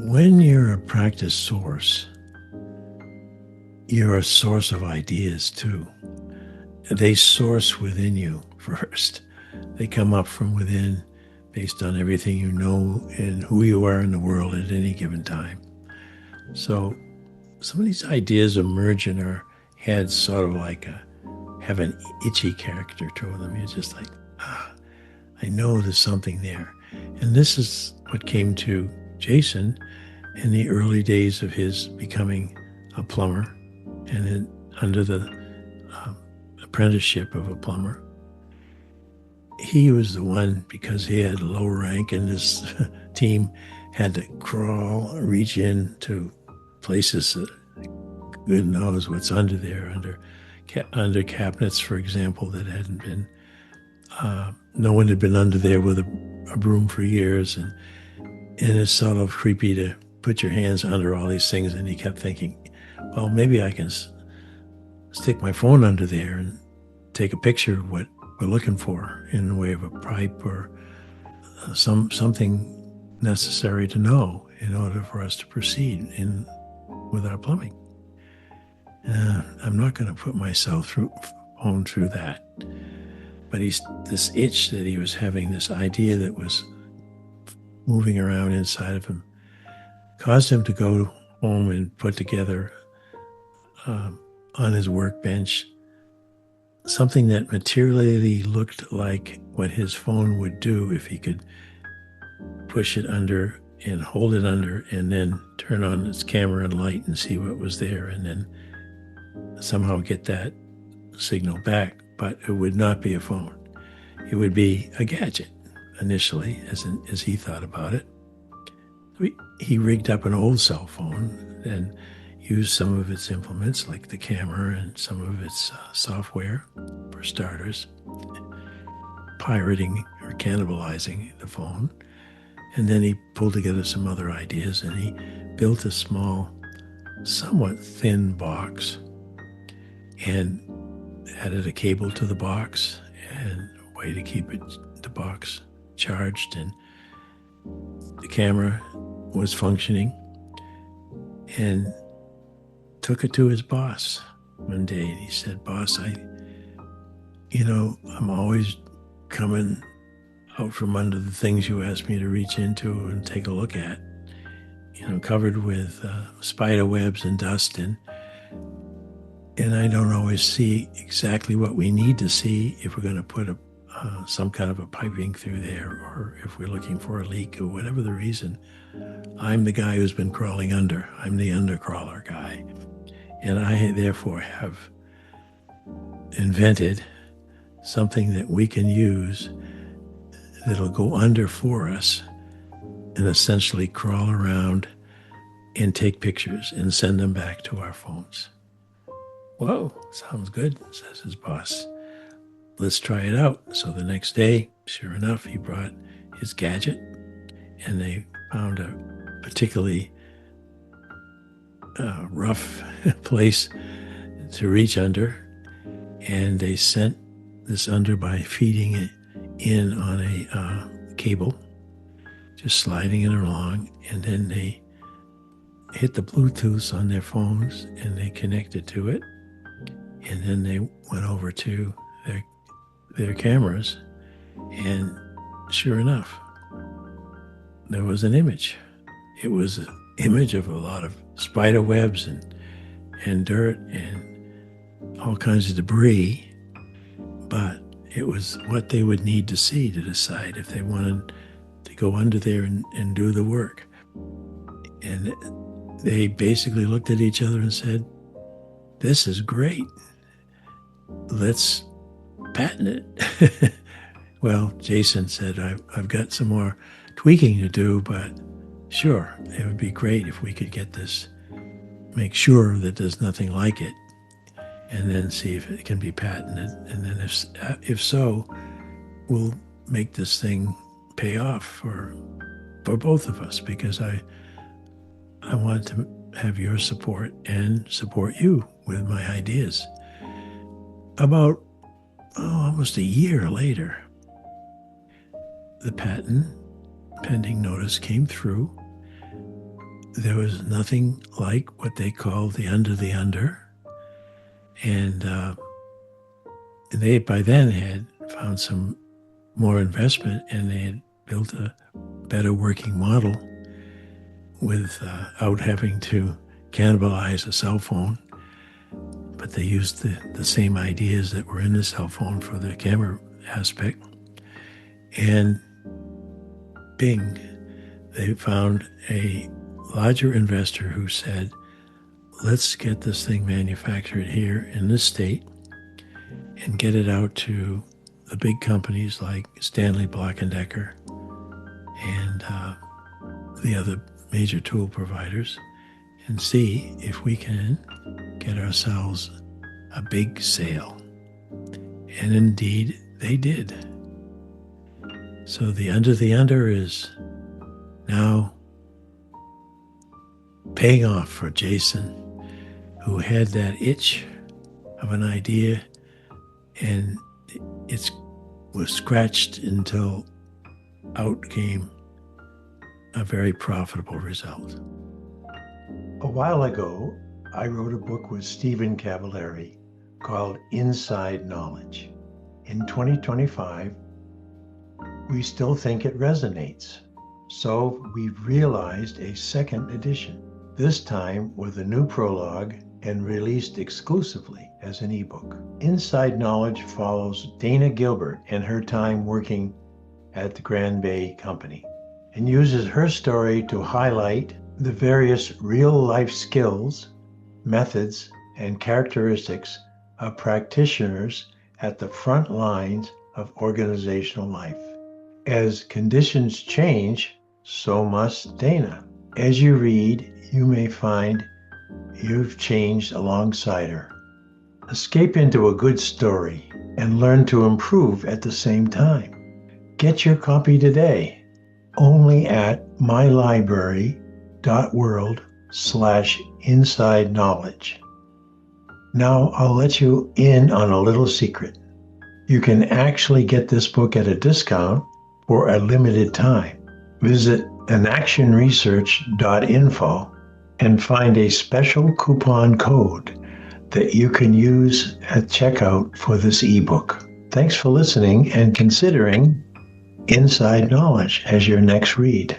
When you're a practice source, you're a source of ideas too. They source within you first. They come up from within based on everything you know and who you are in the world at any given time. So some of these ideas emerge in our heads sort of like have an itchy character to them. You're just like, I know there's something there. And this is what came to Jason in the early days of his becoming a plumber and under the apprenticeship of a plumber. He was the one, because he had low rank in this team, had to crawl, reach into places that good knows what's under there, under cabinets, for example, that hadn't been, no one had been under there with a broom for years. And it's sort of creepy to put your hands under all these things. And he kept thinking, well, maybe I can stick my phone under there and take a picture of what we're looking for in the way of a pipe or something necessary to know in order for us to proceed with our plumbing. I'm not going to put myself through that. But this itch that he was having, this idea that was moving around inside of him, caused him to go home and put together on his workbench something that materially looked like what his phone would do if he could push it under and hold it under and then turn on its camera and light and see what was there and then somehow get that signal back. But it would not be a phone. It would be a gadget initially, as he thought about it. He rigged up an old cell phone and used some of its implements like the camera and some of its software for starters, pirating or cannibalizing the phone. And then he pulled together some other ideas and he built a small, somewhat thin box and added a cable to the box and a way to keep the box charged, and the camera was functioning, and took it to his boss one day. And he said, "Boss, I'm always coming out from under the things you asked me to reach into and take a look at, covered with spider webs and dust, and I don't always see exactly what we need to see if we're going to put some kind of a piping through there, or if we're looking for a leak or whatever the reason. I'm the guy who's been crawling under. I'm the undercrawler guy. And I therefore have invented something that we can use that'll go under for us and essentially crawl around and take pictures and send them back to our phones." "Whoa, sounds good," says his boss. "Let's try it out." So the next day, sure enough, he brought his gadget, and they found a particularly rough place to reach under, and they sent this under by feeding it in on a cable, just sliding it along, and then they hit the Bluetooth on their phones and they connected to it, and then they went over to their cameras, and sure enough, there was an image. It was an image of a lot of spider webs and dirt and all kinds of debris, but it was what they would need to see to decide if they wanted to go under there and do the work. And they basically looked at each other and said, "This is great. Let's patent it." Well, Jason said, I've got some more tweaking to do, but sure, it would be great if we could get this, make sure that there's nothing like it, and then see if it can be patented. And then if so, we'll make this thing pay off for both of us, because I want to have your support and support you with my ideas. About almost a year later, the patent pending notice came through, there was nothing like what they called the under. And they by then had found some more investment, and they had built a better working model without having to cannibalize a cell phone. But they used the same ideas that were in the cell phone for the camera aspect. And bing, they found a larger investor who said, let's get this thing manufactured here in this state and get it out to the big companies like Stanley Black & Decker and the other major tool providers, and see if we can get ourselves a big sale. And indeed, they did. So the under is now paying off for Jason, who had that itch of an idea, and it was scratched until out came a very profitable result. A while ago, I wrote a book with Stephen Cavallari called Inside Knowledge. In 2025, we still think it resonates. So we've realized a second edition, this time with a new prologue and released exclusively as an ebook. Inside Knowledge follows Dana Gilbert and her time working at the Grand Bay Company, and uses her story to highlight the various real-life skills, methods, and characteristics of practitioners at the front lines of organizational life. As conditions change, so must Dana. As you read, you may find you've changed alongside her. Escape into a good story and learn to improve at the same time. Get your copy today, only at mylibrary.world/inside knowledge. Now I'll let you in on a little secret. You can actually get this book at a discount for a limited time. Visit anactionresearch.info and find a special coupon code that you can use at checkout for this ebook. Thanks for listening and considering Inside Knowledge as your next read.